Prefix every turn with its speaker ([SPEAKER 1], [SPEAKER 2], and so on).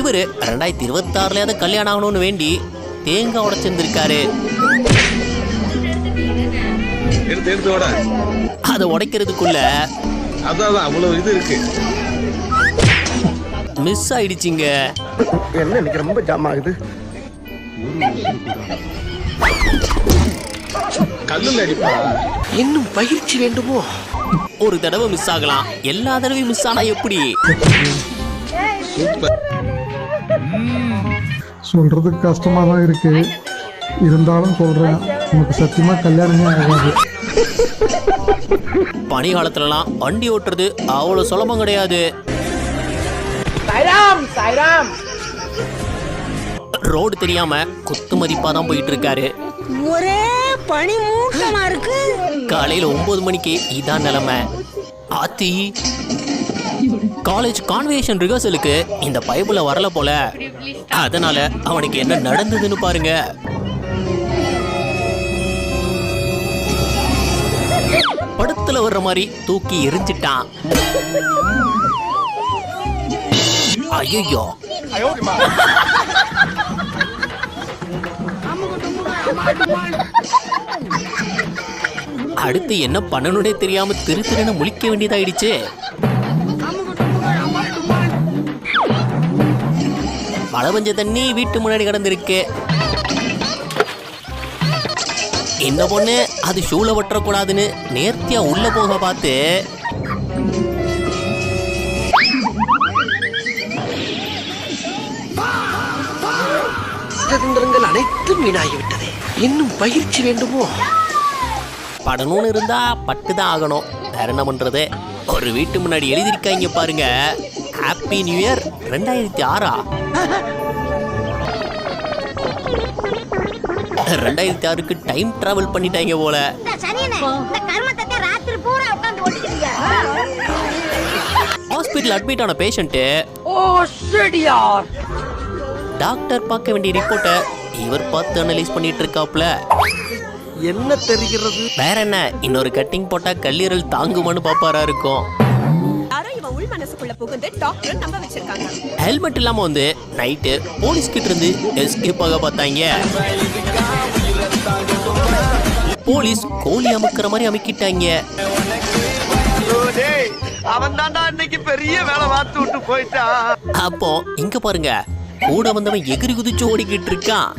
[SPEAKER 1] இவரு 2026 கல்யாணம் ஆகணும்னு வேண்டி தேங்காய் உடைச்சிருந்திருக்காரு. அதை உடைக்கிறதுக்குள்ள
[SPEAKER 2] அவ்வளவு இது இருக்கு,
[SPEAKER 1] மிஸ் ஆயிடுச்சுங்க.
[SPEAKER 3] என்ன எனக்கு ரொம்ப ஜாம் ஆகுது.
[SPEAKER 2] கல்லுல அடிப்பா.
[SPEAKER 3] இன்னும் பயிற்சி வேண்டுமோ?
[SPEAKER 1] ஒரு தடவை மிஸ் ஆகலாம், எல்லா தடவையும் மிஸ் ஆனா எப்படி?
[SPEAKER 4] சொல்றதுக்கு கஷ்டமா தான் இருக்கு, இருந்தாலும் சொல்றேன், உனக்கு சத்தியமா கல்யாணமே ஆகாது.
[SPEAKER 1] பனி காலத்துலலாம் வண்டி ஓட்டுறது அவ்வளவு சுலபம் கிடையாது. ரோடு தெரியாம குத்து மதிப்பா தான் போயிட்டு இருக்காரு.
[SPEAKER 5] ஒரே பனி மூட்டமா இருக்கு.
[SPEAKER 1] காலையில 9 மணிக்கு இதான் நிலைமை. ஆத்தி, காலேஜ் கான்வெகேஷன் ரிஹர்சலுக்கு இந்த பைபிள வரல போல. அதனால அவனுக்கு என்ன நடந்ததுன்னு பாருங்க. படத்துல வர்ற மாதிரி தூக்கி எரிஞ்சிட்டான். ஐயோ, அடுத்து என்ன பண்ணணும்னே தெரியாம திருன்னு முழிக்க வேண்டியதாயிடுச்சு. மழை பெஞ்ச தண்ணி வீட்டு முன்னாடி கிடந்திருக்கு. இந்த பொண்ணு அது ஷூல ஒட்டக்கூடாதுன்னு நேர்த்தியா உள்ள போக பார்த்து
[SPEAKER 3] அனைத்தும் வீணாகிவிட்டது. இன்னும் பயிற்சி வேண்டுமோ?
[SPEAKER 1] படணும்னு இருந்தா பட்டுதான் ஆகணும், வேற என்ன பண்றது? ஒரு வீட்டு முன்னாடி எழுதிருக்காங்க பாருங்க, ஹாப்பி நியூ இயர் 2006. 2006க்கு டைம் டிராவல் பண்ணிட்டாங்க போல. ஹாஸ்பிட்டல் அட்மிட் ஆன பேஷண்ட் டாக்டர் பார்க்க வேண்டிய ரிப்போர்ட்டை இவர் பார்த்து அனலைஸ் பண்ணிட்டு இருக்காப்ல.
[SPEAKER 3] என்ன தெரிகிறது?
[SPEAKER 1] வேற என்ன, இன்னொரு கட்டிங் போட்டா கல்லீரல் தாங்குமான்னு பாப்பாரா இருக்கும். ஹெல்மெட் இல்லாம வந்து நைட்டு போலீஸ் கிட்ட இருந்து எஸ்கேப் ஆக பார்த்தாங்க. போலீஸ் கோழி அமுக்கிற மாதிரி அமுக்கிட்டாங்க.
[SPEAKER 3] அவன் தாண்டா இன்னைக்கு பெரிய வேலை பார்த்து விட்டு போயிட்டான்.
[SPEAKER 1] அப்போ இங்க பாருங்க, கூட வந்தவன் எகிரி குதிச்சு ஓடிக்கிட்டு இருக்கான்.